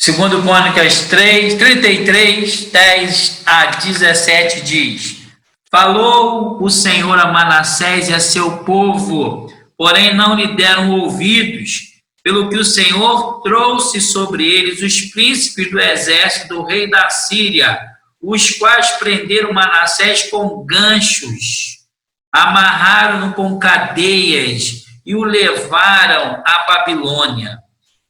Segundo Crônicas 33, 10 a 17 diz: Falou o Senhor a Manassés e a seu povo, porém não lhe deram ouvidos, pelo que o Senhor trouxe sobre eles os príncipes do exército do rei da Síria, os quais prenderam Manassés com ganchos, amarraram-no com cadeias e o levaram à Babilônia.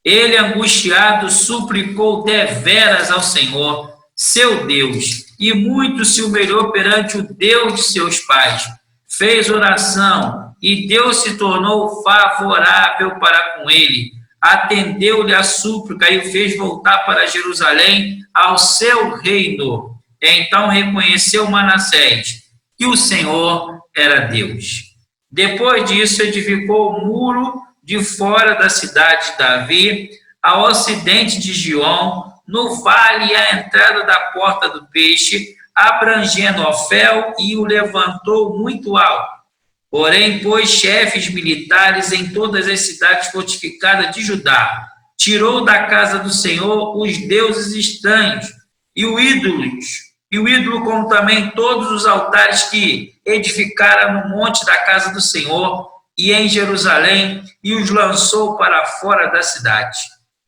Ele, angustiado, suplicou deveras ao Senhor, seu Deus, e muito se humilhou perante o Deus de seus pais. Fez oração, e Deus se tornou favorável para com ele. Atendeu-lhe a súplica e o fez voltar para Jerusalém, ao seu reino. Então reconheceu Manassés que o Senhor era Deus. Depois disso, edificou o muro de fora da cidade de Davi, ao ocidente de Gion, no vale e à entrada da porta do peixe, abrangendo Ofel, e o levantou muito alto. Porém, pôs chefes militares em todas as cidades fortificadas de Judá. Tirou da casa do Senhor os deuses estranhos e o ídolo, como também todos os altares que edificara no monte da casa do Senhor e em Jerusalém, e os lançou para fora da cidade.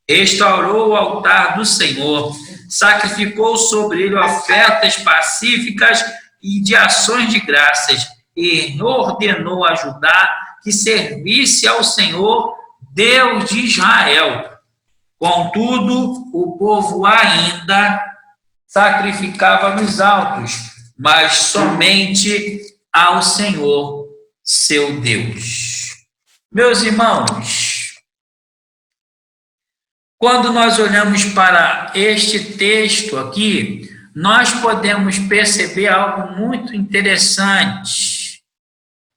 Restaurou o altar do Senhor, sacrificou sobre ele ofertas pacíficas e de ações de graças, e ordenou a Judá que servisse ao Senhor, Deus de Israel. Contudo, o povo ainda sacrificava nos altos, mas somente ao Senhor, seu Deus. Meus irmãos, quando nós olhamos para este texto aqui, nós podemos perceber algo muito interessante,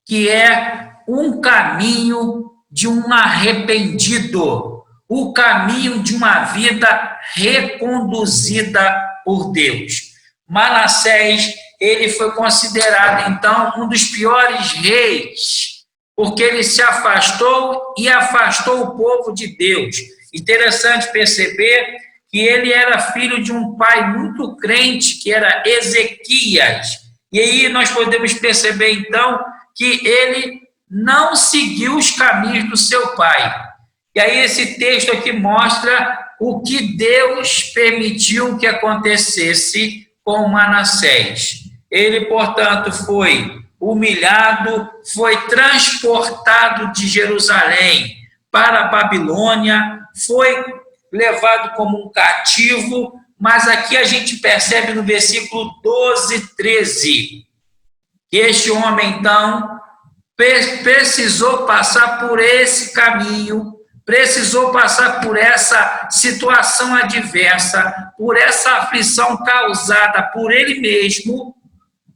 que é um caminho de um arrependido, o caminho de uma vida reconduzida por Deus. Manassés, ele foi considerado, então, um dos piores reis, porque ele se afastou e afastou o povo de Deus. Interessante perceber que ele era filho de um pai muito crente, que era Ezequias. E aí nós podemos perceber, então, que ele não seguiu os caminhos do seu pai. E aí esse texto aqui mostra o que Deus permitiu que acontecesse com Manassés. Ele, portanto, foi humilhado, foi transportado de Jerusalém para a Babilônia, foi levado como um cativo, mas aqui a gente percebe no versículo 12, 13, que este homem, então, precisou passar por esse caminho, precisou passar por essa situação adversa, por essa aflição causada por ele mesmo,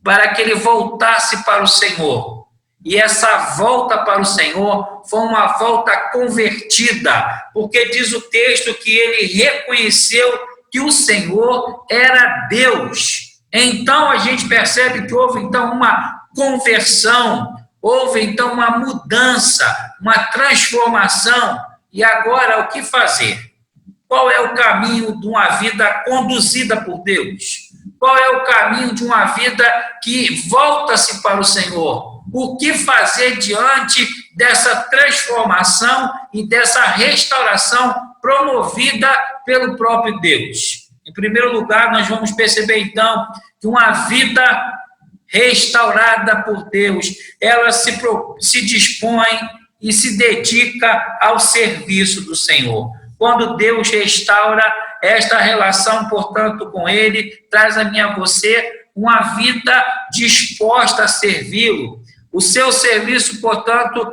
para que ele voltasse para o Senhor. E essa volta para o Senhor foi uma volta convertida, porque diz o texto que ele reconheceu que o Senhor era Deus. Então a gente percebe que houve então uma conversão, houve então uma mudança, uma transformação. E agora o que fazer? Qual é o caminho de uma vida conduzida por Deus? Qual é o caminho de uma vida que volta-se para o Senhor? O que fazer diante dessa transformação e dessa restauração promovida pelo próprio Deus? Em primeiro lugar, nós vamos perceber então que uma vida restaurada por Deus, ela se dispõe e se dedica ao serviço do Senhor. Quando Deus restaura esta relação, portanto, com Ele, traz a mim a você uma vida disposta a servi-lo. O seu serviço, portanto,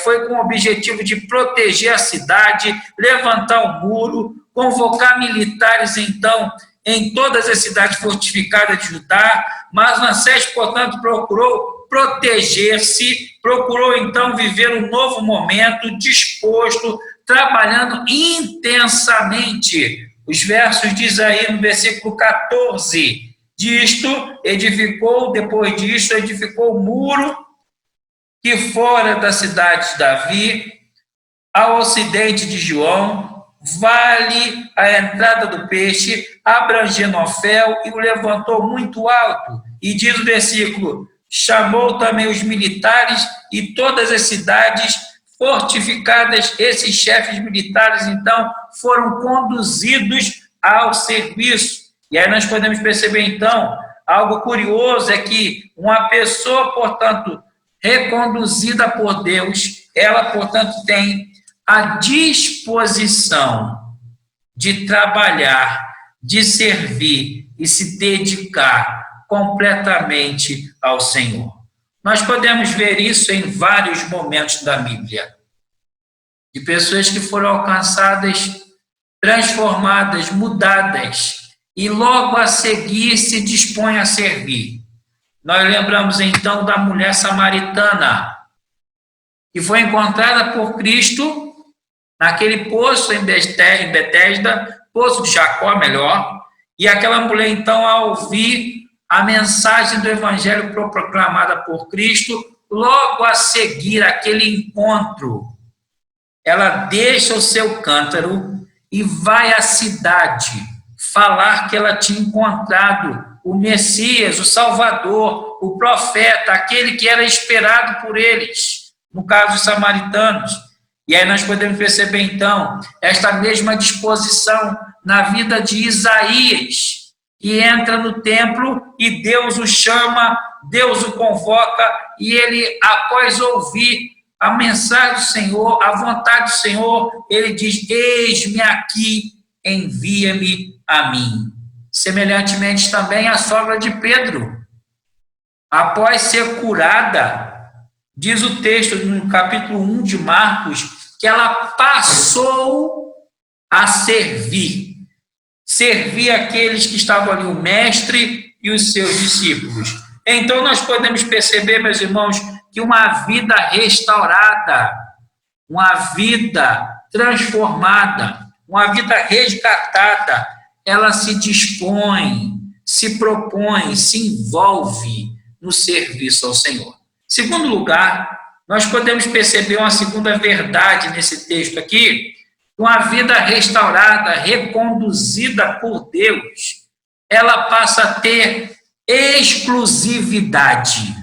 foi com o objetivo de proteger a cidade, levantar o muro, convocar militares, então, em todas as cidades fortificadas de Judá. Mas Manassés, portanto, procurou proteger-se, procurou, então, viver um novo momento, disposto, trabalhando intensamente. Os versos diz aí no versículo 14, depois disto, edificou o muro que fora da cidade de Davi, ao ocidente de Gion, vale a entrada do peixe, abrangendo Ofel, e o levantou muito alto. E diz o versículo: chamou também os militares e todas as cidades fortificadas. Esses chefes militares, então, foram conduzidos ao serviço. E aí nós podemos perceber, então, algo curioso é que uma pessoa, portanto, reconduzida por Deus, ela, portanto, tem a disposição de trabalhar, de servir e se dedicar completamente ao Senhor. Nós podemos ver isso em vários momentos da Bíblia, de pessoas que foram alcançadas, transformadas, mudadas, e logo a seguir se dispõem a servir. Nós lembramos então da mulher samaritana, que foi encontrada por Cristo naquele poço em Betesda, poço de Jacó, melhor, e aquela mulher então, ao ouvir a mensagem do evangelho proclamada por Cristo, logo a seguir aquele encontro, ela deixa o seu cântaro e vai à cidade falar que ela tinha encontrado o Messias, o Salvador, o profeta, aquele que era esperado por eles, no caso dos samaritanos. E aí nós podemos perceber, então, esta mesma disposição na vida de Isaías, que entra no templo e Deus o chama, Deus o convoca, e ele, após ouvir a mensagem do Senhor, a vontade do Senhor, ele diz: eis-me aqui, envia-me a mim. Semelhantemente também a sogra de Pedro, após ser curada, diz o texto no capítulo 1 de Marcos, que ela passou a servir aqueles que estavam ali, o mestre e os seus discípulos. Então nós podemos perceber, meus irmãos, que uma vida restaurada, uma vida transformada, uma vida resgatada, ela se dispõe, se propõe, se envolve no serviço ao Senhor. Segundo lugar, nós podemos perceber uma segunda verdade nesse texto aqui: uma vida restaurada, reconduzida por Deus, ela passa a ter exclusividade.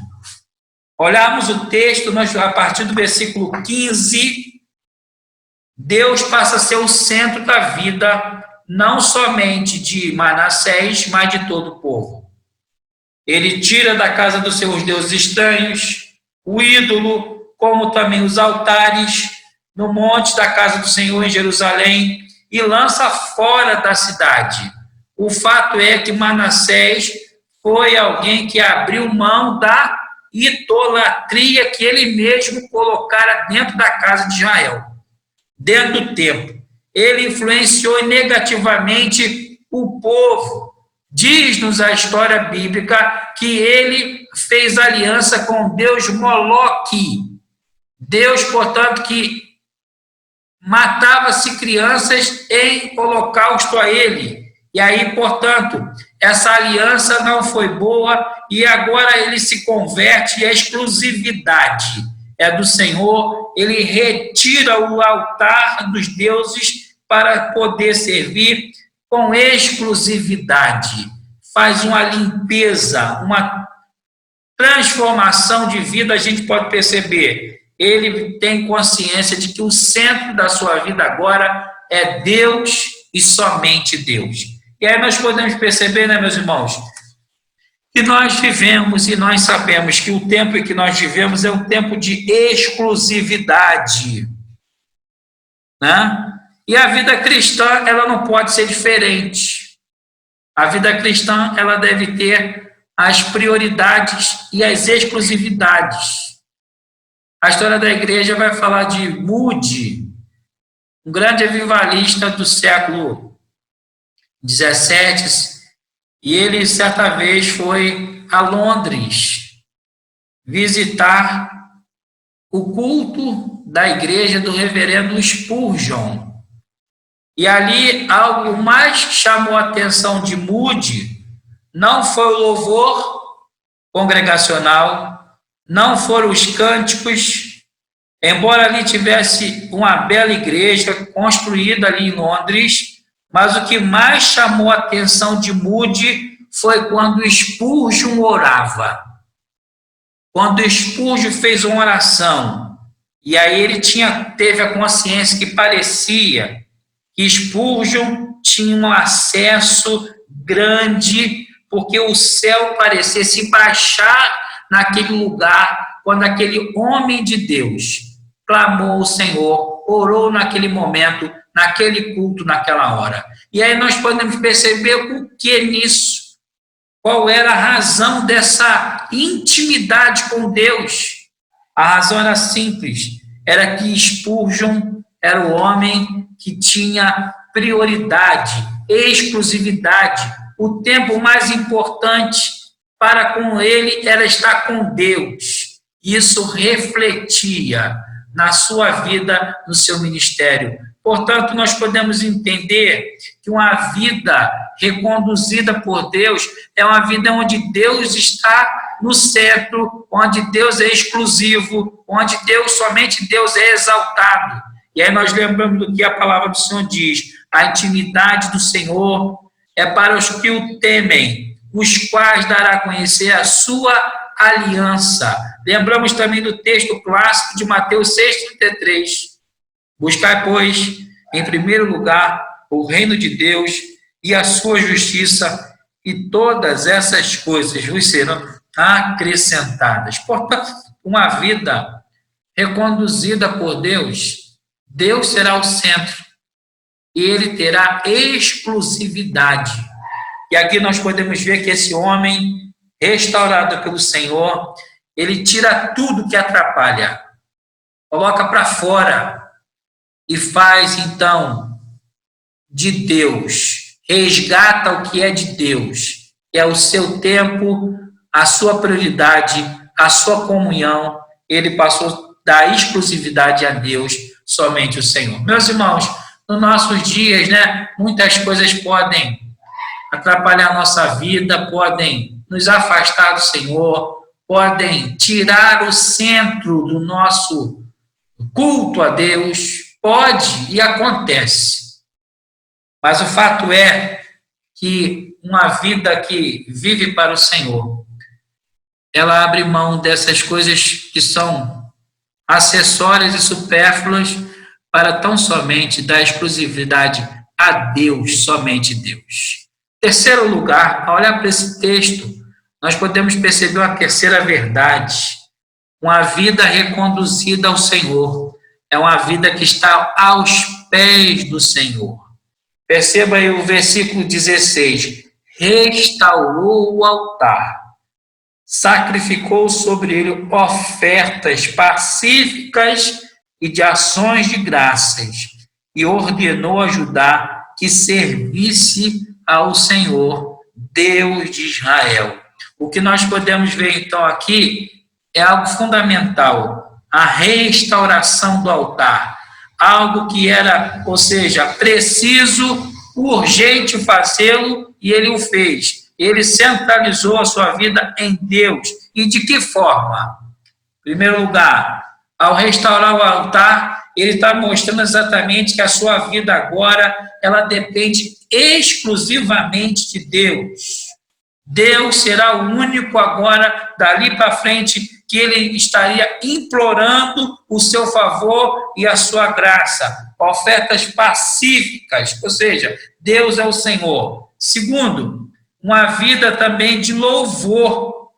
Olharmos o texto, a partir do versículo 15, Deus passa a ser o centro da vida, não somente de Manassés, mas de todo o povo. Ele tira da casa dos seus deuses estranhos o ídolo, como também os altares, no monte da casa do Senhor em Jerusalém, e lança fora da cidade. O fato é que Manassés foi alguém que abriu mão da idolatria que ele mesmo colocara dentro da casa de Israel, dentro do templo. Ele influenciou negativamente o povo. Diz-nos a história bíblica que ele fez aliança com o deus Moloque, Deus, portanto, que matava-se crianças em holocausto a ele. E aí, portanto, essa aliança não foi boa e agora ele se converte e a exclusividade é do Senhor. Ele retira o altar dos deuses para poder servir com exclusividade. Faz uma limpeza, uma transformação de vida. A gente pode perceber, ele tem consciência de que o centro da sua vida agora é Deus e somente Deus. E aí nós podemos perceber, né, meus irmãos, que nós vivemos e nós sabemos que o tempo em que nós vivemos é um tempo de exclusividade, né? E a vida cristã, ela não pode ser diferente. A vida cristã, ela deve ter as prioridades e as exclusividades. A história da igreja vai falar de Moody, um grande avivalista do século 17, e ele certa vez foi a Londres visitar o culto da igreja do reverendo Spurgeon. E ali algo mais chamou a atenção de Moody não foi o louvor congregacional, não foram os cânticos, Embora ali tivesse uma bela igreja construída ali em Londres, mas o que mais chamou a atenção de Moody foi quando Spurgeon orava. Quando Spurgeon fez uma oração, e aí ele teve a consciência que parecia que Spurgeon tinha um acesso grande, porque o céu parecia se baixar naquele lugar, quando aquele homem de Deus clamou ao Senhor, orou naquele momento, naquele culto, naquela hora. E aí nós podemos perceber o que nisso. Qual era a razão dessa intimidade com Deus? A razão era simples, era que Spurgeon era o homem que tinha prioridade, exclusividade. O tempo mais importante para com ele era estar com Deus. Isso refletia na sua vida, no seu ministério. Portanto, nós podemos entender que uma vida reconduzida por Deus é uma vida onde Deus está no centro, onde Deus é exclusivo, onde somente Deus é exaltado. E aí nós lembramos do que a palavra do Senhor diz: a intimidade do Senhor é para os que o temem, os quais dará a conhecer a sua aliança. Lembramos também do texto clássico de Mateus 6,33. Buscai, pois, em primeiro lugar, o reino de Deus e a sua justiça, e todas essas coisas vos serão acrescentadas. Portanto, uma vida reconduzida por Deus, Deus será o centro e ele terá exclusividade. E aqui nós podemos ver que esse homem, restaurado pelo Senhor, ele tira tudo que atrapalha, coloca para fora e faz, então, de Deus, resgata o que é de Deus, que é o seu tempo, a sua prioridade, a sua comunhão. Ele passou da exclusividade a Deus, somente o Senhor. Meus irmãos, nos nossos dias, muitas coisas podem atrapalhar a nossa vida, podem nos afastar do Senhor, podem tirar o centro do nosso culto a Deus, pode e acontece. Mas o fato é que uma vida que vive para o Senhor, ela abre mão dessas coisas que são acessórias e supérfluas para tão somente dar exclusividade a Deus, somente Deus. Terceiro lugar, ao olhar para esse texto, nós podemos perceber uma terceira verdade. Uma vida reconduzida ao Senhor é uma vida que está aos pés do Senhor. Perceba aí o versículo 16. Restaurou o altar, sacrificou sobre ele ofertas pacíficas e de ações de graças, e ordenou a Judá que servisse ao Senhor, Deus de Israel. O que nós podemos ver então aqui é algo fundamental, a restauração do altar, algo que era, ou seja, preciso, urgente fazê-lo, e ele o fez. Ele centralizou a sua vida em Deus. E de que forma? Em primeiro lugar, ao restaurar o altar, ele está mostrando exatamente que a sua vida agora, ela depende exclusivamente de Deus. Deus será o único agora, dali para frente, que ele estaria implorando o seu favor e a sua graça. Ofertas pacíficas, ou seja, Deus é o Senhor. Segundo, uma vida também de louvor.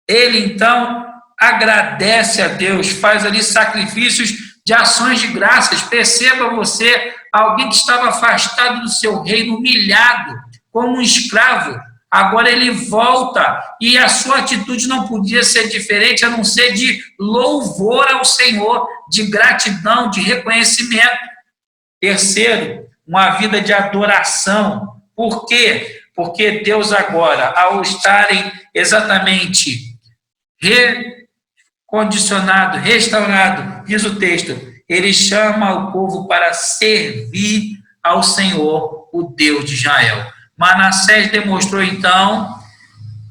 Ele, então, agradece a Deus, faz ali sacrifícios de ações de graças. Perceba você, alguém que estava afastado do seu reino, humilhado, como um escravo, agora ele volta, e a sua atitude não podia ser diferente, a não ser de louvor ao Senhor, de gratidão, de reconhecimento. Terceiro, uma vida de adoração. Por quê? Porque Deus agora, ao estarem exatamente recondicionado, restaurado, diz o texto, ele chama o povo para servir ao Senhor, o Deus de Israel. Manassés demonstrou, então,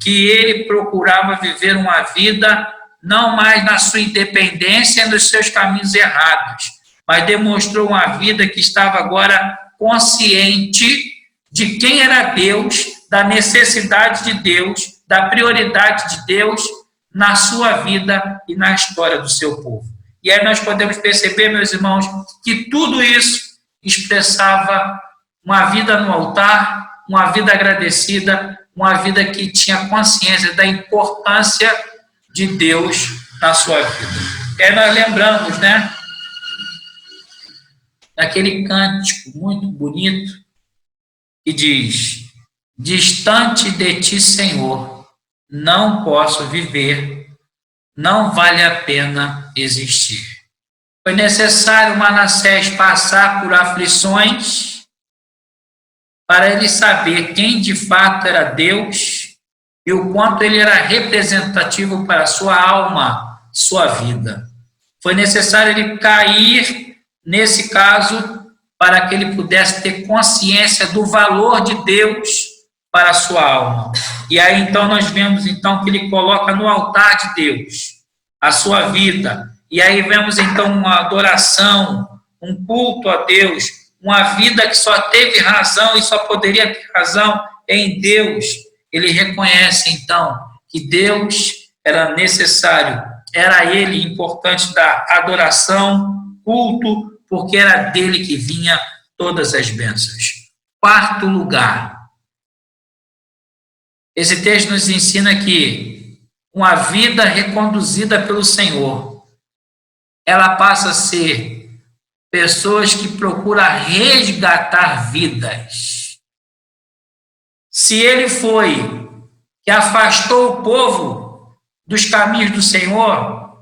que ele procurava viver uma vida não mais na sua independência e nos seus caminhos errados, mas demonstrou uma vida que estava agora consciente de quem era Deus, da necessidade de Deus, da prioridade de Deus na sua vida e na história do seu povo. E aí nós podemos perceber, meus irmãos, que tudo isso expressava uma vida no altar, uma vida agradecida, uma vida que tinha consciência da importância de Deus na sua vida. E aí nós lembramos, né, daquele cântico muito bonito que diz: distante de ti, Senhor, não posso viver, não vale a pena existir. Foi necessário Manassés passar por aflições para ele saber quem de fato era Deus e o quanto ele era representativo para a sua alma, sua vida. Foi necessário ele cair, nesse caso, para que ele pudesse ter consciência do valor de Deus para a sua alma. E aí, então, nós vemos, então, que ele coloca no altar de Deus a sua vida. E aí vemos, então, uma adoração, um culto a Deus, uma vida que só teve razão e só poderia ter razão em Deus. Ele reconhece, então, que Deus era necessário, era ele importante da adoração, culto, porque era dele que vinha todas as bênçãos. Quarto lugar. Esse texto nos ensina que uma vida reconduzida pelo Senhor, ela passa a ser pessoas que procuram resgatar vidas. Se ele foi que afastou o povo dos caminhos do Senhor,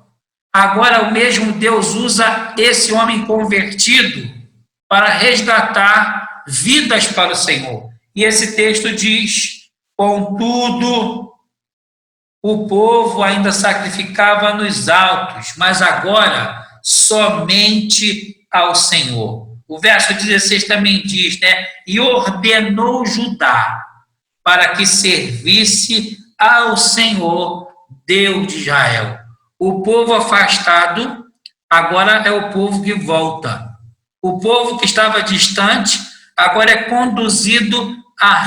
agora o mesmo Deus usa esse homem convertido para resgatar vidas para o Senhor. E esse texto diz: contudo, o povo ainda sacrificava nos altos, mas agora somente ao Senhor. O verso 16 também diz, né? E ordenou Judá para que servisse ao Senhor, Deus de Israel. O povo afastado agora é o povo que volta. O povo que estava distante agora é conduzido a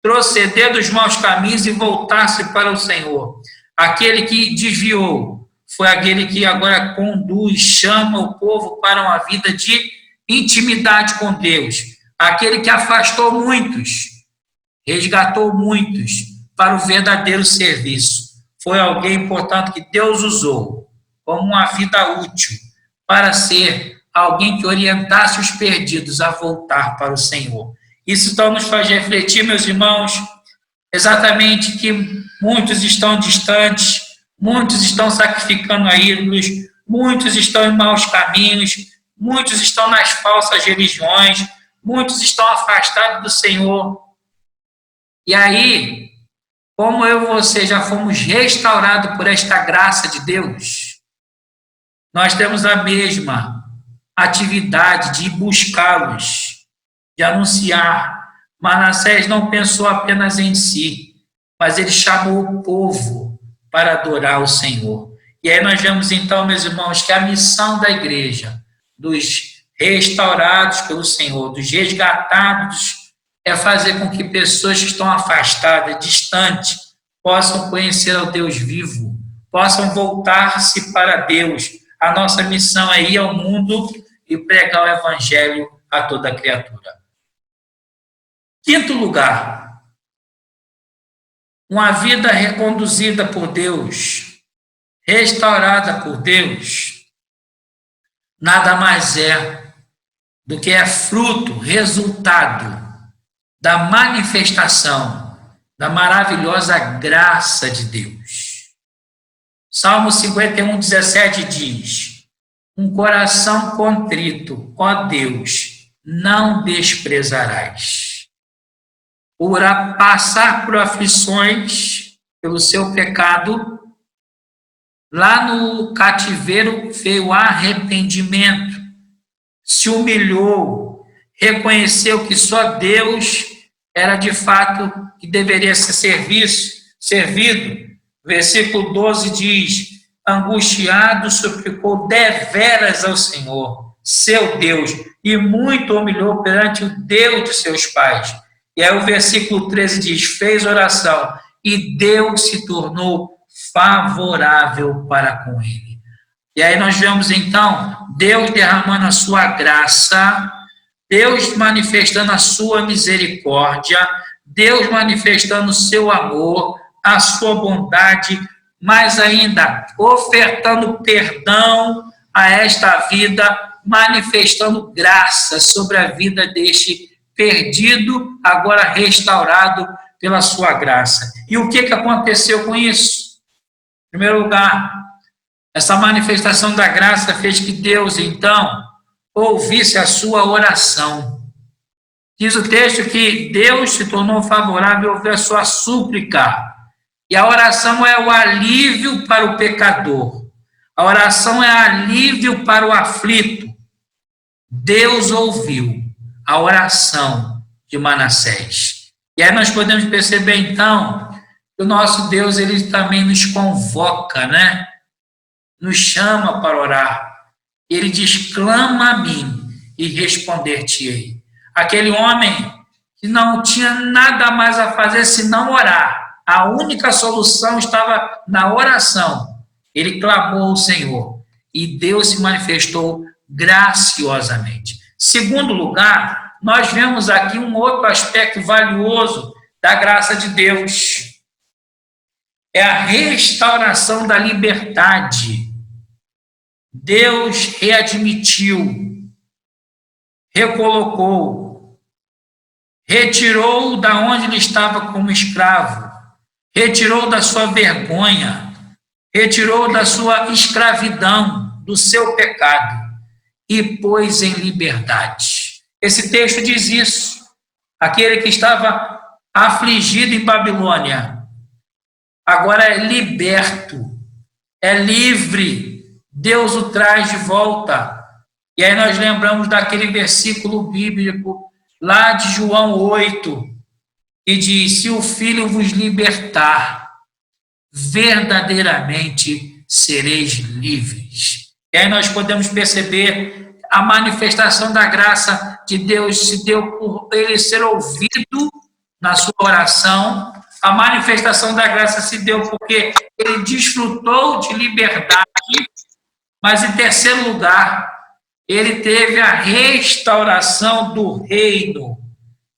retroceder dos maus caminhos e voltar-se para o Senhor. Aquele que desviou foi aquele que agora conduz, chama o povo para uma vida de intimidade com Deus. Aquele que afastou muitos, resgatou muitos para o verdadeiro serviço. Foi alguém, portanto, que Deus usou como uma vida útil para ser alguém que orientasse os perdidos a voltar para o Senhor. Isso então nos faz refletir, meus irmãos, exatamente que muitos estão distantes, muitos estão sacrificando a ídolos, muitos estão em maus caminhos, muitos estão nas falsas religiões, muitos estão afastados do Senhor. E aí, como eu e você já fomos restaurados por esta graça de Deus, nós temos a mesma atividade de buscá-los, de anunciar. Manassés não pensou apenas em si, mas ele chamou o povo para adorar o Senhor. E aí nós vemos então, meus irmãos, que a missão da igreja, dos restaurados pelo Senhor, dos resgatados, é fazer com que pessoas que estão afastadas, distantes, possam conhecer ao Deus vivo, possam voltar-se para Deus. A nossa missão é ir ao mundo e pregar o evangelho a toda criatura. Quinto lugar, uma vida reconduzida por Deus, restaurada por Deus, nada mais é do que é fruto, resultado da manifestação da maravilhosa graça de Deus. Salmo 51, 17 diz: um coração contrito, ó Deus, não desprezarás. Por passar por aflições pelo seu pecado, lá no cativeiro veio arrependimento, se humilhou, reconheceu que só Deus era de fato que deveria ser servido, Versículo 12 diz: angustiado, suplicou deveras ao Senhor, seu Deus, e muito humilhou perante o Deus de seus pais. E aí o versículo 13 diz: fez oração, e Deus se tornou favorável para com ele. E aí nós vemos então Deus derramando a sua graça, Deus manifestando a sua misericórdia, Deus manifestando o seu amor, a sua bondade, mas ainda ofertando perdão a esta vida, manifestando graça sobre a vida deste perdido, agora restaurado pela sua graça. E o que aconteceu com isso? Em primeiro lugar, essa manifestação da graça fez que Deus, então, ouvisse a sua oração. Diz o texto que Deus se tornou favorável a ouvir a sua súplica. E a oração é o alívio para o pecador. A oração é alívio para o aflito. Deus ouviu a oração de Manassés. E aí nós podemos perceber, então, que o nosso Deus, ele também nos convoca, né? Nos chama para orar. Ele diz: clama a mim e responder-te-ei. Aquele homem que não tinha nada mais a fazer senão orar. A única solução estava na oração. Ele clamou ao Senhor e Deus se manifestou graciosamente. Segundo lugar, nós vemos aqui um outro aspecto valioso da graça de Deus. É a restauração da liberdade. Deus readmitiu, recolocou, retirou da onde ele estava como escravo, retirou da sua vergonha, retirou da sua escravidão, do seu pecado e pôs em liberdade. Esse texto diz isso. Aquele que estava afligido em Babilônia, agora é liberto, é livre. Deus o traz de volta. E aí nós lembramos daquele versículo bíblico lá de João 8, que diz: se o Filho vos libertar, verdadeiramente sereis livres. E aí nós podemos perceber a manifestação da graça de Deus se deu por ele ser ouvido na sua oração. A manifestação da graça se deu porque ele desfrutou de liberdade. Mas, em terceiro lugar, ele teve a restauração do reino.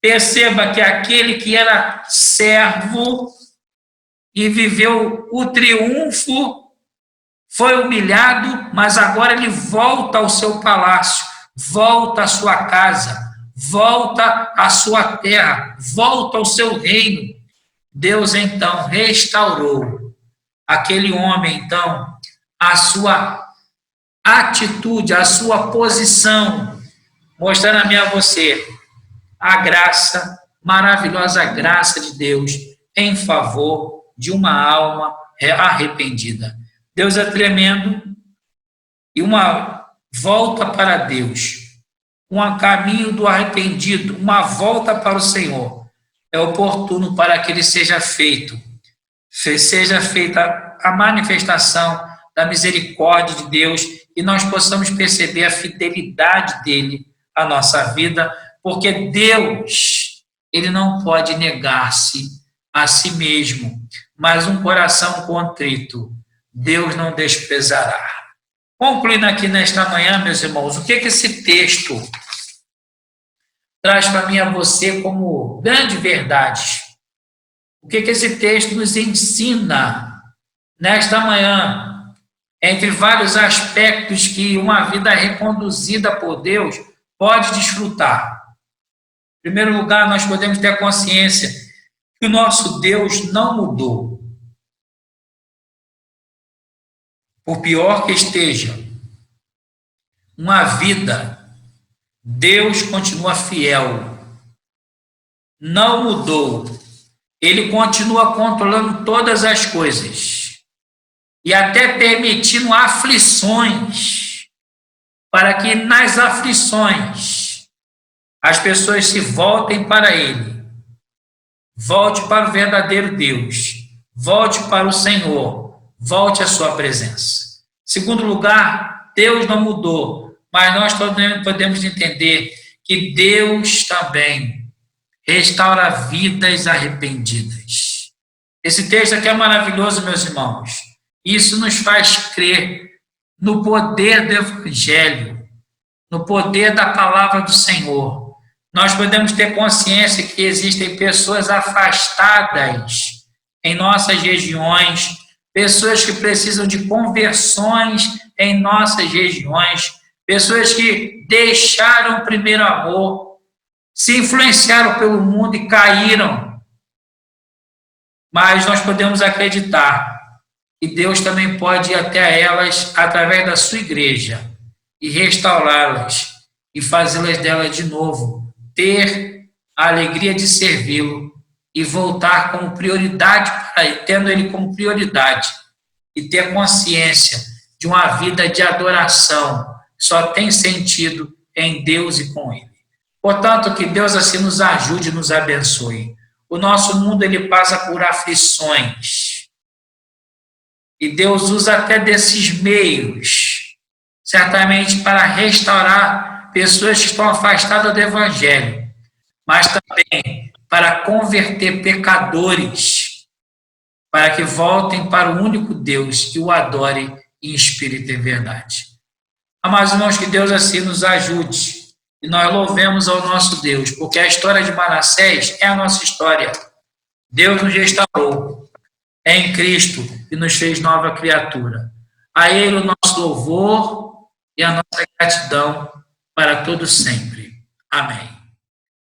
Perceba que aquele que era servo e viveu o triunfo, foi humilhado, mas agora ele volta ao seu palácio, volta à sua casa, volta à sua terra, volta ao seu reino. Deus, então, restaurou aquele homem, então, a sua atitude, a sua posição, mostrando a mim e a você a graça, maravilhosa graça de Deus em favor de uma alma arrependida. Deus é tremendo e uma volta para Deus, um caminho do arrependido, uma volta para o Senhor, é oportuno para que ele seja feita a manifestação da misericórdia de Deus e nós possamos perceber a fidelidade dele à nossa vida, porque Deus, ele não pode negar-se a si mesmo, mas um coração contrito, Deus não desprezará. Concluindo aqui nesta manhã, meus irmãos, o que esse texto traz para mim e a você como grande verdade? O que esse texto nos ensina nesta manhã? Entre vários aspectos que uma vida reconduzida por Deus pode desfrutar. Em primeiro lugar, nós podemos ter a consciência que o nosso Deus não mudou. Por pior que esteja uma vida, Deus continua fiel. Não mudou. Ele continua controlando todas as coisas. E até permitindo aflições, para que nas aflições as pessoas se voltem para Ele, volte para o verdadeiro Deus, volte para o Senhor, volte à sua presença. Segundo lugar, Deus não mudou, mas nós podemos entender que Deus também restaura vidas arrependidas. Esse texto aqui é maravilhoso, meus irmãos. Isso nos faz crer no poder do Evangelho, no poder da palavra do Senhor. Nós podemos ter consciência que existem pessoas afastadas em nossas regiões, pessoas que precisam de conversões em nossas regiões, pessoas que deixaram o primeiro amor, se influenciaram pelo mundo e caíram. Mas nós podemos acreditar que Deus também pode ir até elas através da sua igreja e restaurá-las e fazê-las dela de novo, ter a alegria de servi-lo e voltar como prioridade para ele, tendo ele como prioridade e ter consciência de uma vida de adoração que só tem sentido em Deus e com ele. Portanto, que Deus assim nos ajude e nos abençoe. O nosso mundo ele passa por aflições e Deus usa até desses meios, certamente para restaurar pessoas que estão afastadas do Evangelho, mas também para converter pecadores, para que voltem para o único Deus e o adorem em espírito e verdade. Amados irmãos, que Deus assim nos ajude e nós louvemos ao nosso Deus, porque a história de Manassés é a nossa história. Deus nos restaurou em Cristo e nos fez nova criatura. A Ele o nosso louvor e a nossa gratidão para todo sempre. Amém.